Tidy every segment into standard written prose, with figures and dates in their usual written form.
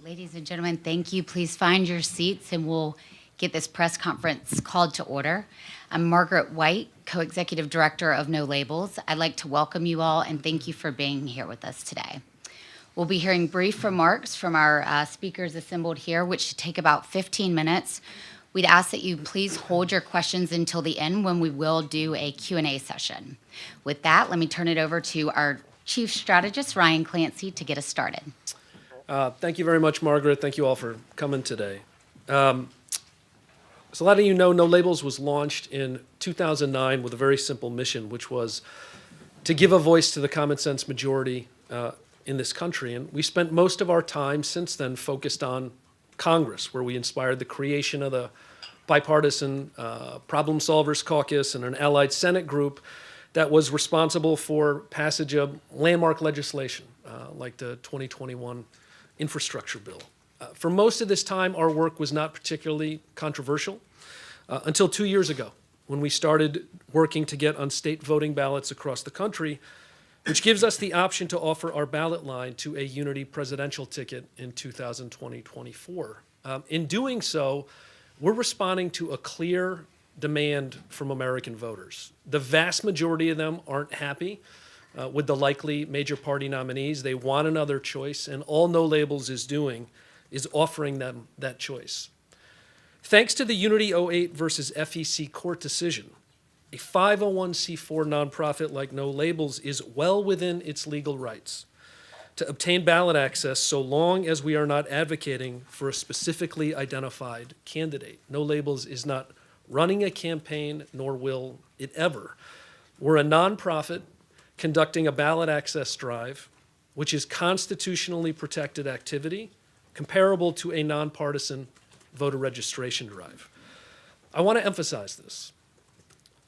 Ladies and gentlemen, thank you. Please find your seats and we'll get this press conference called to order. I'm Margaret White, Co-Executive Director of No Labels. I'd like to welcome you all and thank you for being here with us today. We'll be hearing brief remarks from our speakers assembled here, which should take about 15 minutes. We'd ask that you please hold your questions until the end when we will do a Q&A session. With that, let me turn it over to our Chief Strategist, Ryan Clancy, to get us started. Thank you very much, Margaret. Thank you all for coming today. So a lot of you know No Labels was launched in 2009 with a very simple mission, which was to give a voice to the common sense majority in this country. And we spent most of our time since then focused on Congress, where we inspired the creation of the bipartisan Problem Solvers Caucus and an allied Senate group that was responsible for passage of landmark legislation like the 2021 infrastructure bill. For most of this time, our work was not particularly controversial until 2 years ago, when we started working to get on state voting ballots across the country, which gives us the option to offer our ballot line to a unity presidential ticket in 2020-24. In doing so, we're responding to a clear demand from American voters. The vast majority of them aren't happy with the likely major party nominees. They want another choice, and all No Labels is doing is offering them that choice. Thanks to the Unity 08 versus FEC court decision, a 501c4 nonprofit like No Labels is well within its legal rights to obtain ballot access so long as we are not advocating for a specifically identified candidate. No Labels is not running a campaign, nor will it ever. We're a nonprofit conducting a ballot access drive, which is constitutionally protected activity, comparable to a nonpartisan voter registration drive. I want to emphasize this.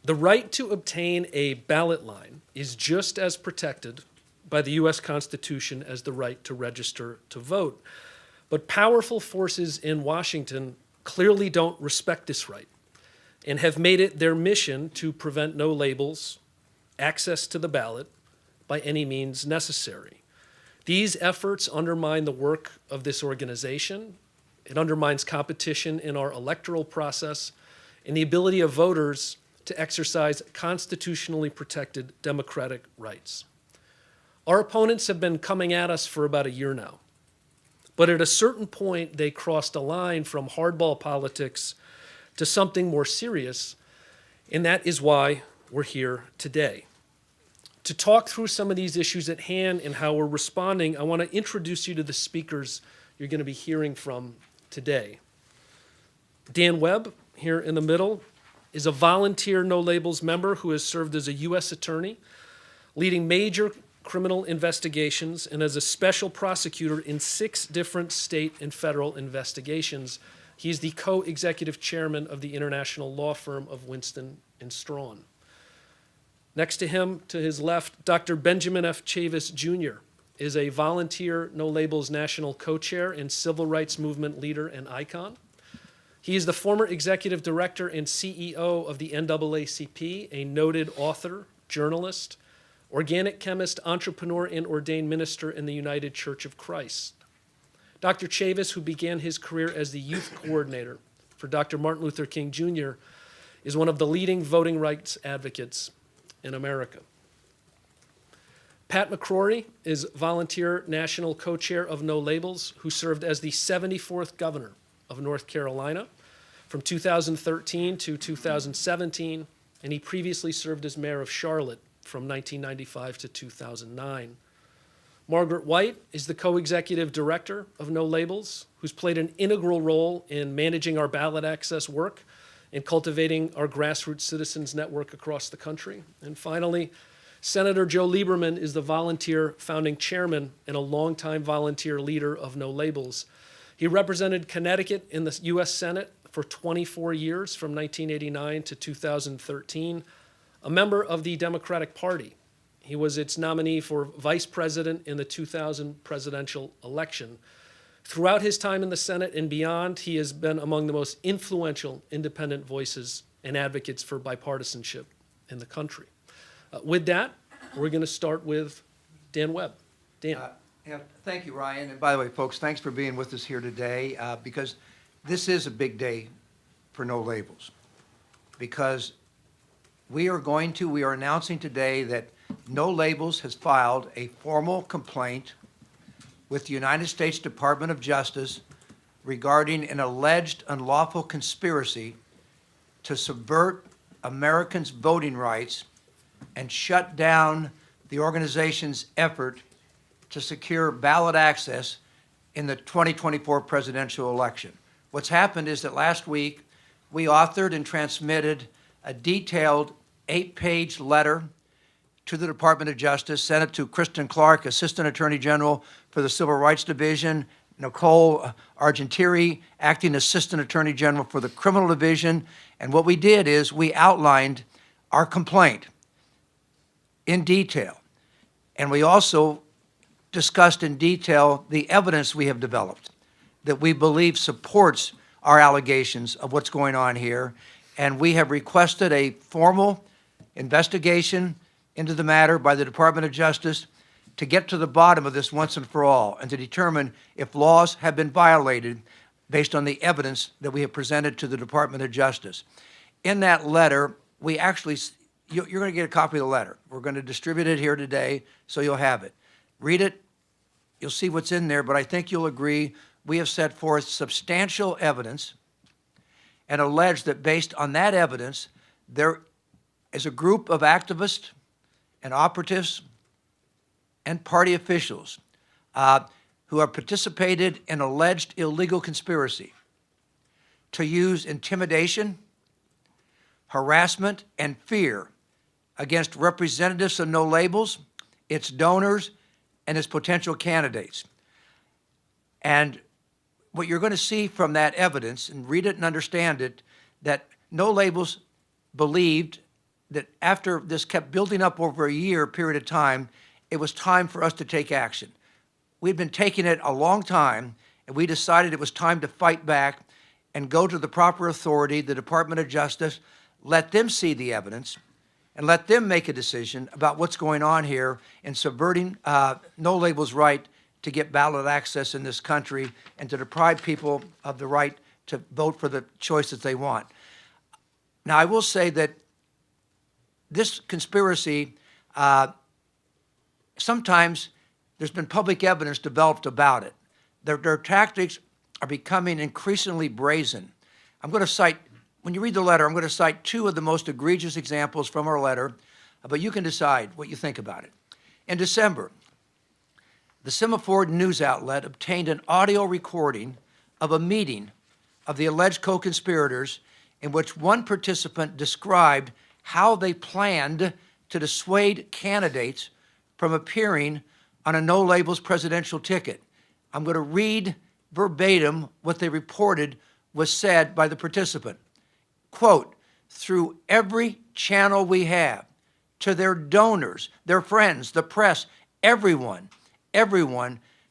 The right to obtain a ballot line is just as protected by the U.S. Constitution as the right to register to vote. But powerful forces in Washington clearly don't respect this right and have made it their mission to prevent No Labels access to the ballot by any means necessary. These efforts undermine the work of this organization. It undermines competition in our electoral process and the ability of voters to exercise constitutionally protected democratic rights. Our opponents have been coming at us for about a year now, but at a certain point they crossed a line from hardball politics to something more serious, and that is why we're here today. To talk through some of these issues at hand and how we're responding, I want to introduce you to the speakers you're going to be hearing from today. Dan Webb, here in the middle, is a volunteer No Labels member who has served as a U.S. attorney, leading major criminal investigations, and as a special prosecutor in 6 different state and federal investigations. He's the co-executive chairman of the international law firm of Winston & Strawn. Next to him, to his left, Dr. Benjamin F. Chavis, Jr. is a volunteer No Labels national co-chair and civil rights movement leader and icon. He is the former executive director and CEO of the NAACP, a noted author, journalist, organic chemist, entrepreneur, and ordained minister in the United Church of Christ. Dr. Chavis, who began his career as the youth coordinator for Dr. Martin Luther King Jr., is one of the leading voting rights advocates in America. Pat McCrory is volunteer national co-chair of No Labels, who served as the 74th governor of North Carolina from 2013 to 2017, and he previously served as mayor of Charlotte from 1995 to 2009. Margaret White is the co-executive director of No Labels, who's played an integral role in managing our ballot access work and cultivating our grassroots citizens network across the country. And finally, Senator Joe Lieberman is the volunteer founding chairman and a longtime volunteer leader of No Labels. He represented Connecticut in the U.S. Senate for 24 years, from 1989 to 2013, a member of the Democratic Party. He was its nominee for vice president in the 2000 presidential election. Throughout his time in the Senate and beyond, he has been among the most influential independent voices and advocates for bipartisanship in the country. With that, we're going to start with Dan Webb. Dan. Yeah, thank you, Ryan. And by the way, folks, thanks for being with us here today, because this is a big day for No Labels. Because we are announcing today that No Labels has filed a formal complaint with the United States Department of Justice regarding an alleged unlawful conspiracy to subvert Americans' voting rights and shut down the organization's effort to secure ballot access in the 2024 presidential election. What's happened is that last week we authored and transmitted a detailed 8-page letter to the Department of Justice, sent it to Kristen Clark, Assistant Attorney General for the Civil Rights Division, Nicole Argentieri, Acting Assistant Attorney General for the Criminal Division. And what we did is we outlined our complaint in detail. And we also discussed in detail the evidence we have developed that we believe supports our allegations of what's going on here. And we have requested a formal investigation into the matter by the Department of Justice to get to the bottom of this once and for all and to determine if laws have been violated based on the evidence that we have presented to the Department of Justice. In that letter, we actually, you're going to get a copy of the letter. We're going to distribute it here today, so you'll have it. Read it. You'll see what's in there, but I think you'll agree we have set forth substantial evidence and allege that based on that evidence, there is a group of activists and operatives and party officials who have participated in alleged illegal conspiracy to use intimidation, harassment, and fear against representatives of No Labels, its donors, and its potential candidates. And what you're going to see from that evidence, and read it and understand it, that No Labels believed that after this kept building up over a year period of time, it was time for us to take action. We'd been taking it a long time, and we decided it was time to fight back and go to the proper authority, the Department of Justice, let them see the evidence, and let them make a decision about what's going on here in subverting No Labels' right to get ballot access in this country and to deprive people of the right to vote for the choice that they want. Now, I will say that this conspiracy, sometimes there's been public evidence developed about it. Their tactics are becoming increasingly brazen. I'm going to cite, when you read the letter, I'm going to cite two of the most egregious examples from our letter, but you can decide what you think about it. In December, the Semaphore news outlet obtained an audio recording of a meeting of the alleged co-conspirators in which one participant described how they planned to dissuade candidates from appearing on a No Labels presidential ticket. I'm going to read verbatim what they reported was said by the participant. Quote, through every channel we have, to their donors, their friends, the press, everyone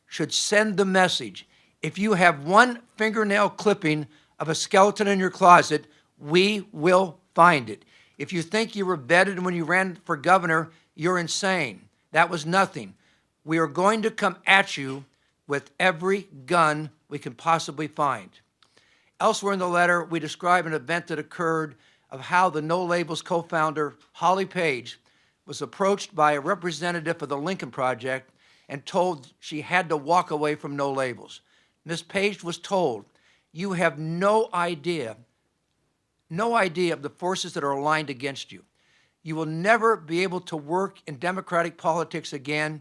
should send the message. If you have one fingernail clipping of a skeleton in your closet, we will find it. If you think you were vetted when you ran for governor, you're insane. That was nothing. We are going to come at you with every gun we can possibly find. Elsewhere in the letter, we describe an event that occurred of how the No Labels co-founder, Holly Page, was approached by a representative of the Lincoln Project and told she had to walk away from No Labels. Ms. Page was told, you have no idea of the forces that are aligned against you. You will never be able to work in democratic politics again.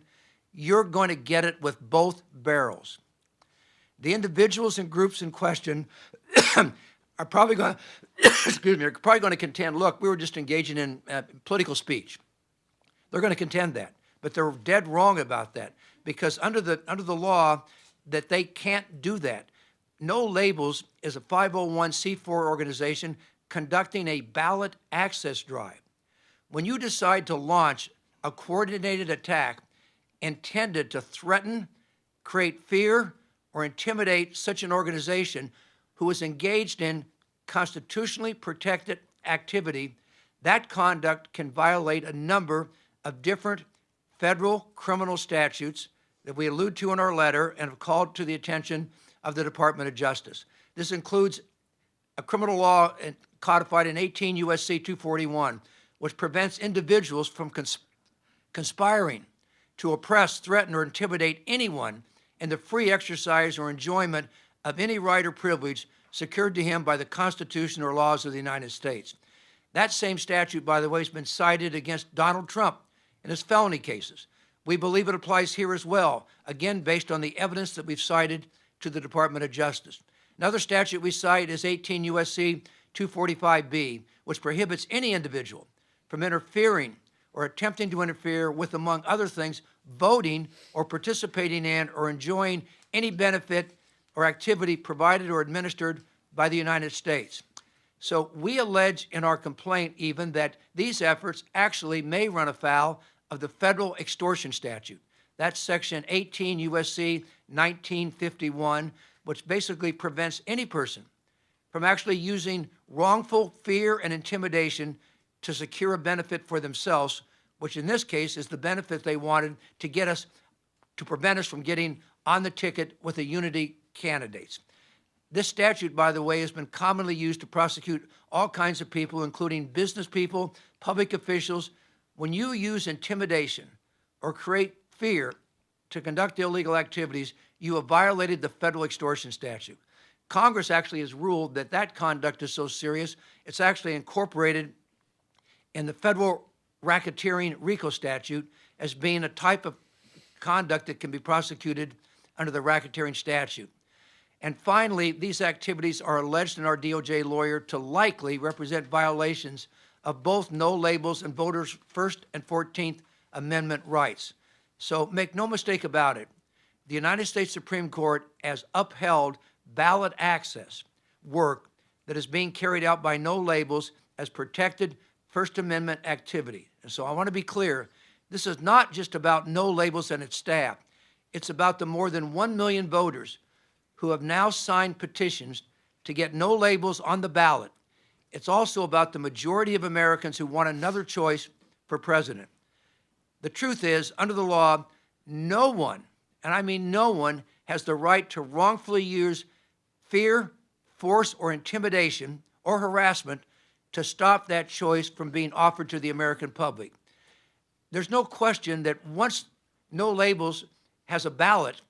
You're going to get it with both barrels. The individuals and groups in question are probably going to contend, look, we were just engaging in political speech. They're going to contend that, but they're dead wrong about that because under the law that they can't do that. No Labels is a 501c4 organization conducting a ballot access drive. When you decide to launch a coordinated attack intended to threaten, create fear, or intimidate such an organization who is engaged in constitutionally protected activity, that conduct can violate a number of different federal criminal statutes that we allude to in our letter and have called to the attention of the Department of Justice. This includes a criminal law codified in 18 U.S.C. 241, which prevents individuals from conspiring to oppress, threaten, or intimidate anyone in the free exercise or enjoyment of any right or privilege secured to him by the Constitution or laws of the United States. That same statute, by the way, has been cited against Donald Trump in his felony cases. We believe it applies here as well, again, based on the evidence that we've cited to the Department of Justice. Another statute we cite is 18 U.S.C. 245B, which prohibits any individual from interfering or attempting to interfere with, among other things, voting or participating in or enjoying any benefit or activity provided or administered by the United States. So we allege in our complaint even that these efforts actually may run afoul of the federal extortion statute. That's section 18 U.S.C. 1951, which basically prevents any person from actually using wrongful fear and intimidation to secure a benefit for themselves, which in this case is the benefit they wanted to get us, to prevent us from getting on the ticket with the unity candidates. This statute, by the way, has been commonly used to prosecute all kinds of people, including business people, public officials. When you use intimidation or create fear to conduct illegal activities, you have violated the federal extortion statute. Congress actually has ruled that that conduct is so serious, it's actually incorporated in the federal racketeering RICO statute as being a type of conduct that can be prosecuted under the racketeering statute. And finally, these activities are alleged in our DOJ lawyer to likely represent violations of both no labels and voters' First and 14th Amendment rights. So make no mistake about it, the United States Supreme Court has upheld ballot access work that is being carried out by no labels as protected First Amendment activity. And so I want to be clear, this is not just about no labels and its staff. It's about the more than 1 million voters who have now signed petitions to get no labels on the ballot. It's also about the majority of Americans who want another choice for president. The truth is, under the law, no one, and I mean no one, has the right to wrongfully use fear, force, or intimidation or harassment to stop that choice from being offered to the American public. There's no question that once no labels has a ballot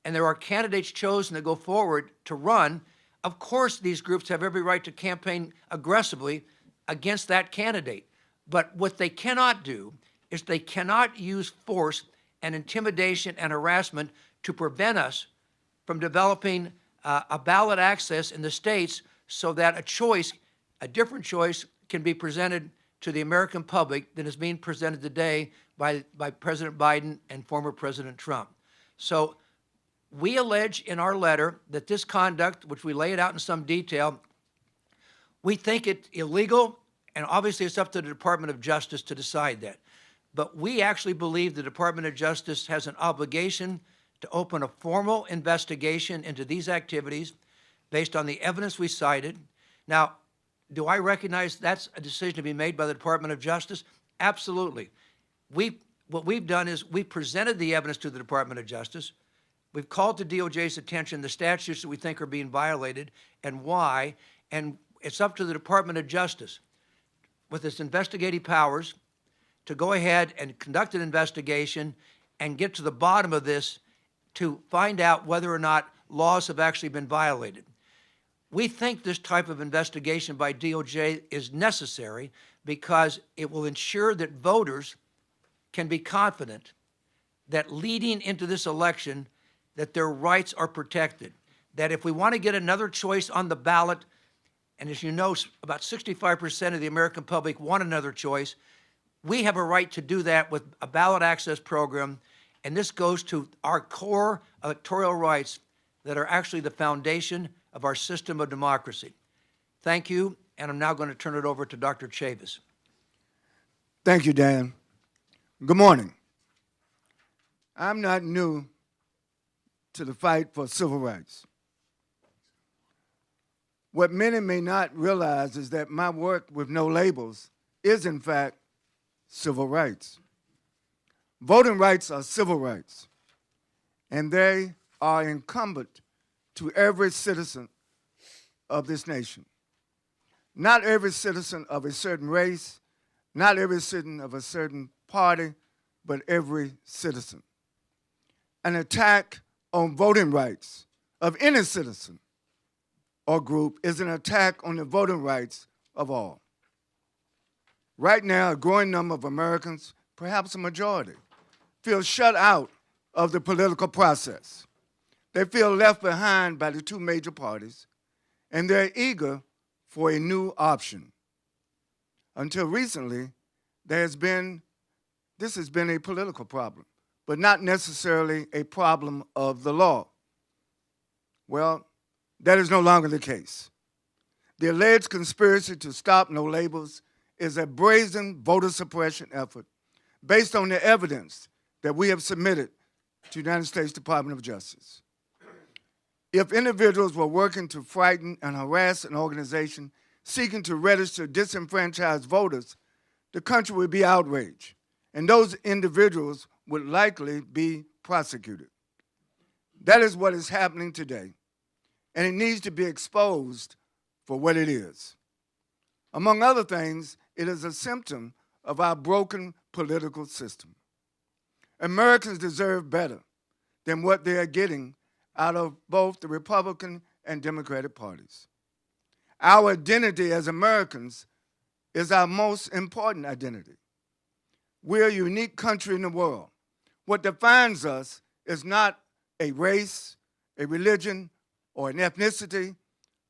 and there are candidates chosen to go forward to run, of course these groups have every right to campaign aggressively against that candidate. But what they cannot do is they cannot use force and intimidation and harassment to prevent us from developing a ballot access in the states so that a choice, a different choice, can be presented to the American public than is being presented today by President Biden and former President Trump. So we allege in our letter that this conduct, which we lay it out in some detail, we think it's illegal, and obviously it's up to the Department of Justice to decide that. But we actually believe the Department of Justice has an obligation to open a formal investigation into these activities based on the evidence we cited. Now, do I recognize that's a decision to be made by the Department of Justice? Absolutely. What we've done is we presented the evidence to the Department of Justice. We've called to DOJ's attention the statutes that we think are being violated and why, and it's up to the Department of Justice with its investigative powers to go ahead and conduct an investigation and get to the bottom of this to find out whether or not laws have actually been violated. We think this type of investigation by DOJ is necessary because it will ensure that voters can be confident that leading into this election that their rights are protected, that if we want to get another choice on the ballot, and as you know, about 65% of the American public want another choice, we have a right to do that with a ballot access program, and this goes to our core electoral rights that are actually the foundation of our system of democracy. Thank you, and I'm now going to turn it over to Dr. Chavis. Thank you, Dan. Good morning. I'm not new to the fight for civil rights. What many may not realize is that my work with no labels is, in fact, civil rights. Voting rights are civil rights. and they are incumbent to every citizen of this nation. Not every citizen of a certain race, not every citizen of a certain party, but every citizen. An attack on voting rights of any citizen or group is an attack on the voting rights of all. Right now, a growing number of Americans, perhaps a majority, feel shut out of the political process. They feel left behind by the two major parties, and they're eager for a new option. Until recently, this has been a political problem, but not necessarily a problem of the law. Well, that is no longer the case. The alleged conspiracy to stop no labels is a brazen voter suppression effort based on the evidence that we have submitted to the United States Department of Justice. If individuals were working to frighten and harass an organization seeking to register disenfranchised voters, the country would be outraged, and those individuals would likely be prosecuted. That is what is happening today, and it needs to be exposed for what it is. Among other things, it is a symptom of our broken political system. Americans deserve better than what they are getting out of both the Republican and Democratic parties. Our identity as Americans is our most important identity. We're a unique country in the world. What defines us is not a race, a religion, or an ethnicity,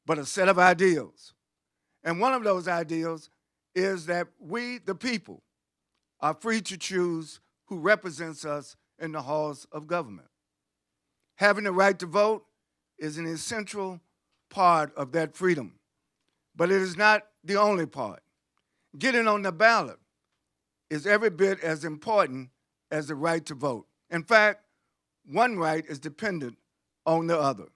but a set of ideals. And one of those ideals is that we, the people, are free to choose who represents us in the halls of government. Having the right to vote is an essential part of that freedom, but it is not the only part. Getting on the ballot is every bit as important as the right to vote. In fact, one right is dependent on the other.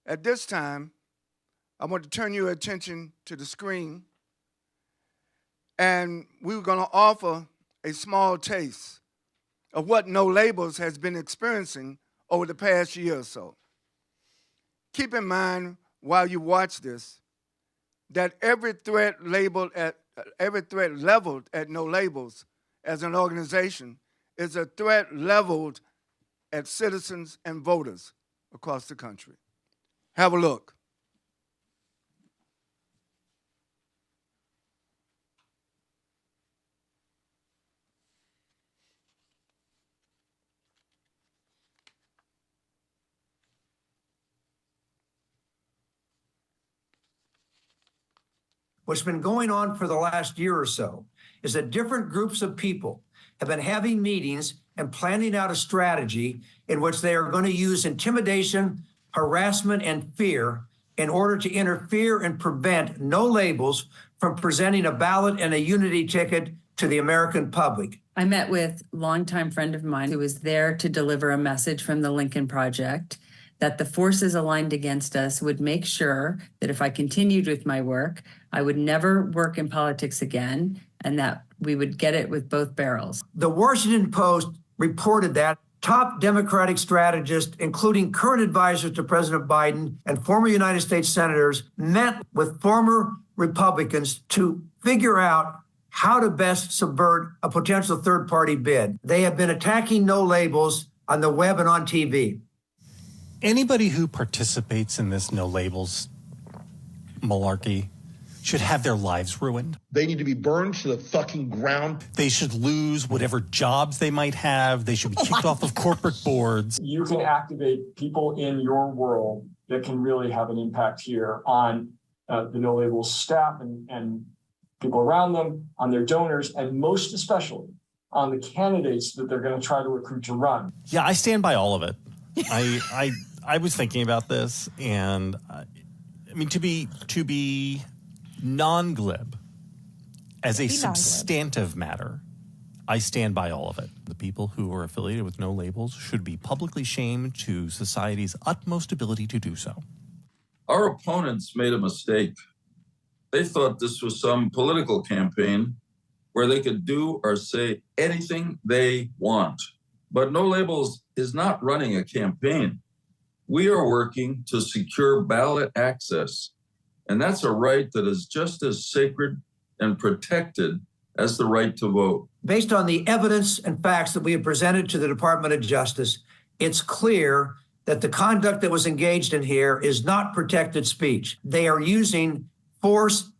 At this time, I want to turn your attention to the screen, and we're going to offer a small taste of what No Labels has been experiencing over the past year or so. Keep in mind while you watch this that every threat leveled at No Labels as an organization is a threat leveled at citizens and voters across the country. Have a look. What's been going on for the last year or so is that different groups of people have been having meetings and planning out a strategy in which they are going to use intimidation, harassment, and fear in order to interfere and prevent No Labels from presenting a ballot and a unity ticket to the American public. I met with a longtime friend of mine who was there to deliver a message from the Lincoln Project that the forces aligned against us would make sure that if I continued with my work, I would never work in politics again, and that we would get it with both barrels. The Washington Post reported that top Democratic strategists, including current advisors to President Biden and former United States senators, met with former Republicans to figure out how to best subvert a potential third-party bid. They have been attacking No Labels on the web and on TV. Anybody who participates in this No Labels malarkey should have their lives ruined. They need to be burned to the fucking ground. They should lose whatever jobs they might have. They should be kicked off of corporate boards. You can activate people in your world that can really have an impact here on the No Labels staff and people around them, on their donors, and most especially on the candidates that they're going to try to recruit to run. Yeah, I stand by all of it. I was thinking about this, and I mean, to be non-glib as a substantive matter, I stand by all of it. The people who are affiliated with No Labels should be publicly shamed to society's utmost ability to do so. Our opponents made a mistake. They thought this was some political campaign where they could do or say anything they want. But No Labels is not running a campaign. We are working to secure ballot access, and that's a right that is just as sacred and protected as the right to vote. Based on the evidence and facts that we have presented to the Department of Justice, it's clear that the conduct that was engaged in here is not protected speech. They are using force,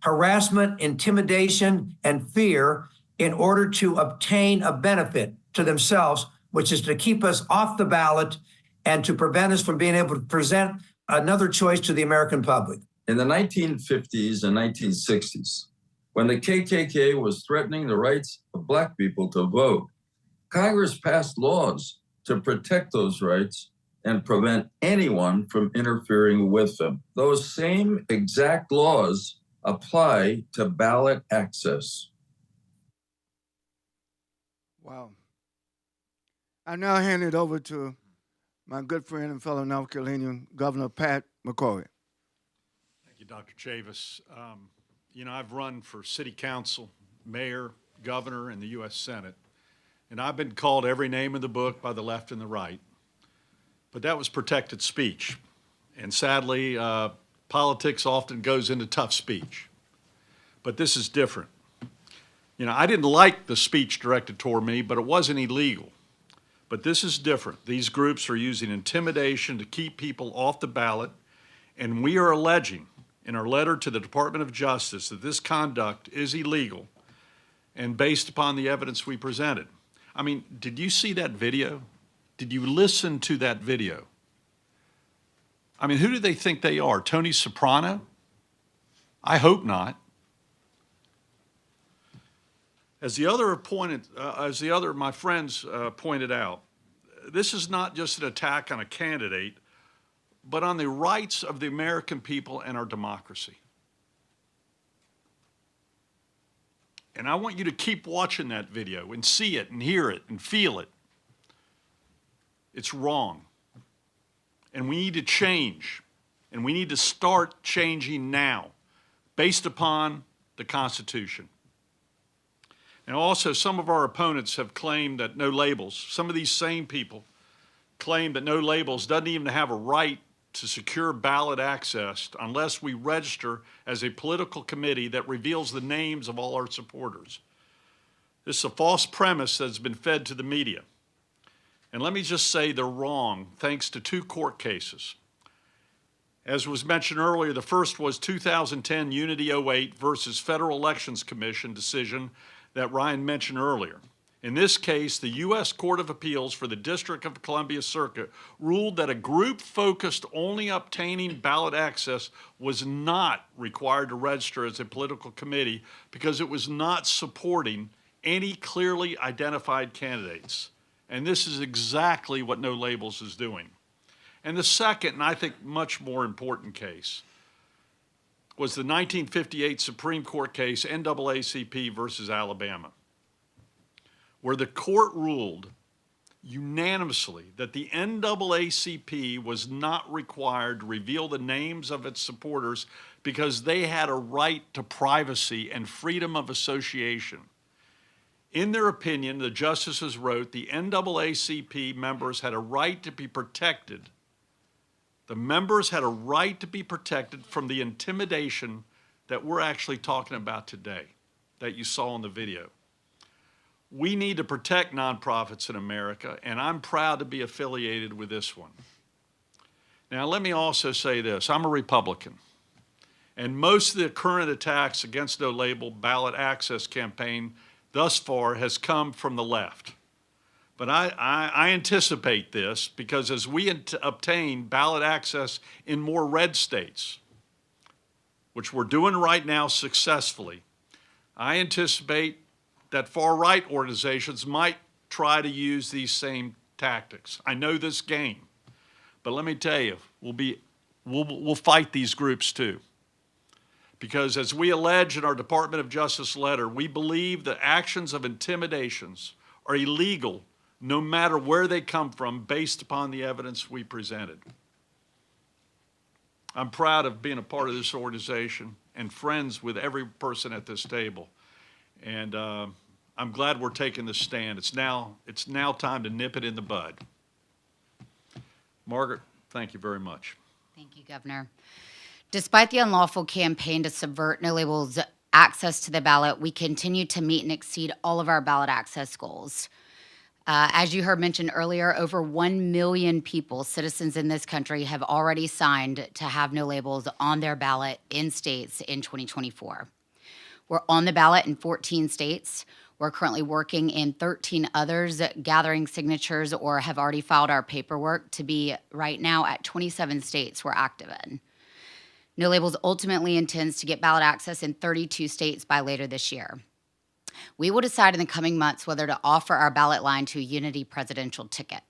harassment, intimidation, and fear in order to obtain a benefit to themselves, which is to keep us off the ballot and to prevent us from being able to present another choice to the American public. In the 1950s and 1960s, when the KKK was threatening the rights of Black people to vote, Congress passed laws to protect those rights and prevent anyone from interfering with them. Those same exact laws apply to ballot access. Wow. I now hand it over to my good friend and fellow North Carolinian, Governor Pat McCrory. Thank you, Dr. Chavis. You know, I've run for city council, mayor, governor, and the U.S. Senate, and I've been called every name in the book by the left and the right, but that was protected speech. And sadly, politics often goes into tough speech, but this is different. You know, I didn't like the speech directed toward me, but it wasn't illegal. But this is different. These groups are using intimidation to keep people off the ballot, and we are alleging in our letter to the Department of Justice that this conduct is illegal and based upon the evidence we presented. I mean, did you see that video? Did you listen to that video? I mean, who do they think they are? Tony Soprano? I hope not. As my friends pointed out, this is not just an attack on a candidate, but on the rights of the American people and our democracy. And I want you to keep watching that video and see it and hear it and feel it. It's wrong. And we need to change. And we need to start changing now, based upon the Constitution. And also, some of our opponents have claimed that No Labels, some of these same people claim that No Labels doesn't even have a right to secure ballot access unless we register as a political committee that reveals the names of all our supporters. This is a false premise that's been fed to the media. And let me just say they're wrong, thanks to two court cases. As was mentioned earlier, the first was 2010 Unity 08 versus Federal Elections Commission decision that Ryan mentioned earlier. In this case, the U.S. Court of Appeals for the District of Columbia Circuit ruled that a group focused only obtaining ballot access was not required to register as a political committee because it was not supporting any clearly identified candidates. And this is exactly what No Labels is doing. And the second, and I think much more important case, was the 1958 Supreme Court case NAACP versus Alabama, where the court ruled unanimously that the NAACP was not required to reveal the names of its supporters because they had a right to privacy and freedom of association. In their opinion, the justices wrote the NAACP members had a right to be protected. The members had a right to be protected from the intimidation that we're actually talking about today, that you saw in the video. We need to protect nonprofits in America, and I'm proud to be affiliated with this one. Now, let me also say this. I'm a Republican, and most of the current attacks against No Label ballot access campaign thus far has come from the left. But I anticipate this because as we obtain ballot access in more red states, which we're doing right now successfully, I anticipate that far-right organizations might try to use these same tactics. I know this game, but let me tell you, we'll fight these groups too. Because as we allege in our Department of Justice letter, we believe the actions of intimidations are illegal no matter where they come from based upon the evidence we presented. I'm proud of being a part of this organization and friends with every person at this table. And I'm glad we're taking this stand. It's now time to nip it in the bud. Margaret, thank you very much. Thank you, Governor. Despite the unlawful campaign to subvert No Labels access to the ballot, we continue to meet and exceed all of our ballot access goals. As you heard mentioned earlier, over 1 million people, citizens in this country, have already signed to have No Labels on their ballot in states in 2024. We're on the ballot in 14 states. We're currently working in 13 others, gathering signatures or have already filed our paperwork to be right now at 27 states we're active in. No Labels ultimately intends to get ballot access in 32 states by later this year. We will decide in the coming months whether to offer our ballot line to a unity presidential ticket.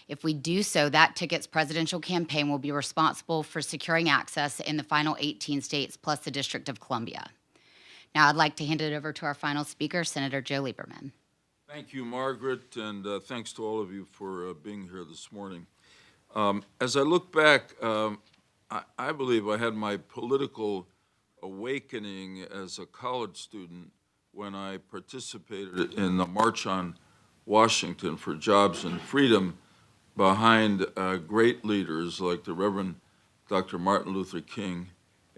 If we do so, that ticket's presidential campaign will be responsible for securing access in the final 18 states plus the District of Columbia. Now I'd like to hand it over to our final speaker, Senator Joe Lieberman. Thank you, Margaret, and thanks to all of you for being here this morning. As I look back, I believe I had my political awakening as a college student when I participated in the March on Washington for Jobs and Freedom behind great leaders like the Reverend Dr. Martin Luther King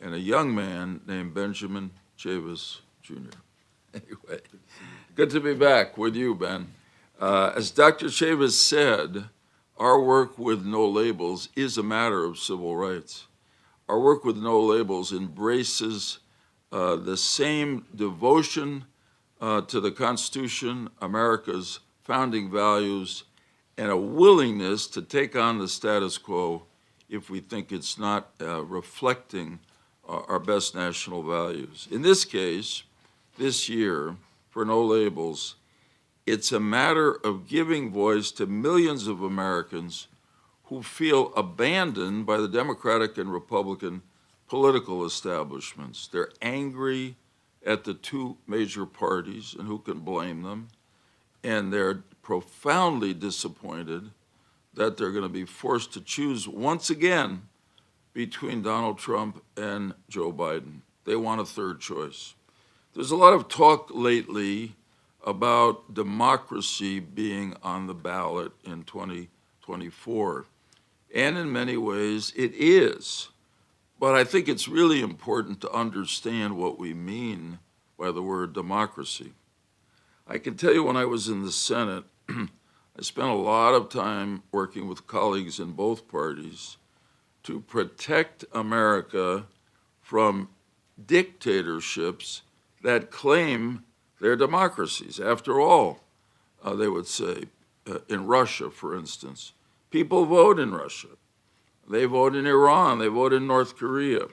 and a young man named Benjamin Chavis Jr. Anyway, good to be back with you, Ben. As Dr. Chavis said, our work with No Labels is a matter of civil rights. Our work with No Labels embraces the same devotion to the Constitution, America's founding values, and a willingness to take on the status quo if we think it's not reflecting our best national values. In this case, this year, for No Labels, it's a matter of giving voice to millions of Americans who feel abandoned by the Democratic and Republican political establishments. They're angry at the two major parties, and who can blame them? And they're profoundly disappointed that they're going to be forced to choose once again between Donald Trump and Joe Biden. They want a third choice. There's a lot of talk lately about democracy being on the ballot in 2024. And in many ways, it is. But I think it's really important to understand what we mean by the word democracy. I can tell you when I was in the Senate, I spent a lot of time working with colleagues in both parties to protect America from dictatorships that claim they're democracies. After all, they would say, in Russia, for instance, people vote in Russia. They vote in Iran. They vote in North Korea.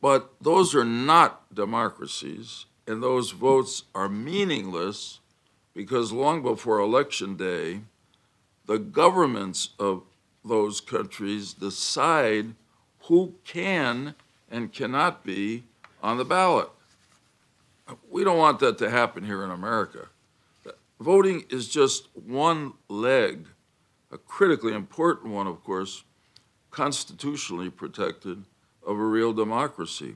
But those are not democracies, and those votes are meaningless because long before Election Day, the governments of those countries decide who can and cannot be on the ballot. We don't want that to happen here in America. Voting is just one leg, a critically important one, of course, constitutionally protected, of a real democracy.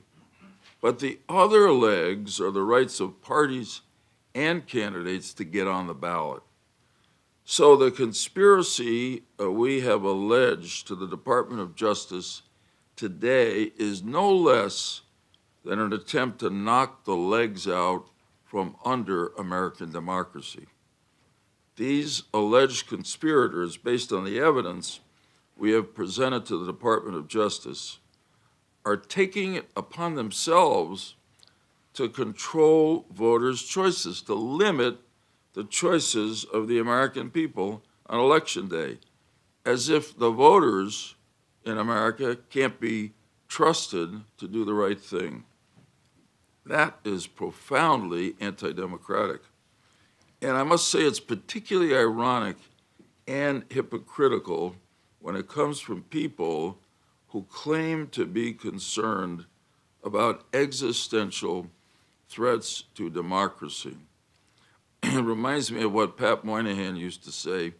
But the other legs are the rights of parties and candidates to get on the ballot. So the conspiracy we have alleged to the Department of Justice today is no less than an attempt to knock the legs out from under American democracy. These alleged conspirators, based on the evidence we have presented to the Department of Justice, are taking it upon themselves to control voters' choices, to limit the choices of the American people on Election Day, as if the voters in America can't be trusted to do the right thing. That is profoundly anti-democratic. And I must say it's particularly ironic and hypocritical when it comes from people who claim to be concerned about existential threats to democracy. It reminds me of what Pat Moynihan used to say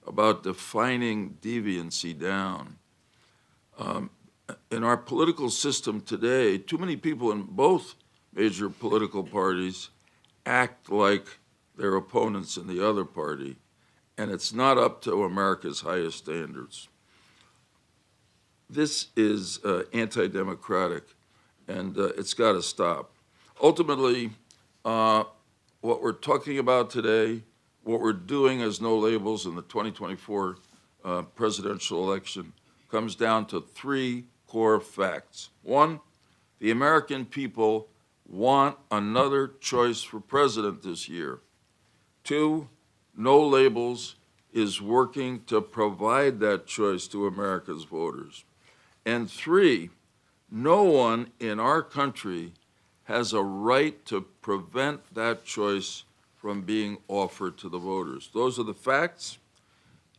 about defining deviancy down. In our political system today, too many people in both major political parties act like their opponents in the other party, and it's not up to America's highest standards. This is anti-democratic, and it's got to stop. Ultimately, what we're talking about today, what we're doing as no labels in the 2024 presidential election, comes down to three core facts. One, the American people want another choice for president this year. Two, no labels is working to provide that choice to America's voters. And three, no one in our country has a right to prevent that choice from being offered to the voters. Those are the facts,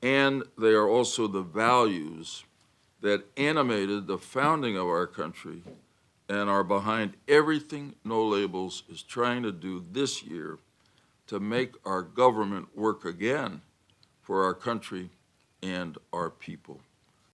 and they are also the values that animated the founding of our country and are behind everything No Labels is trying to do this year to make our government work again for our country and our people.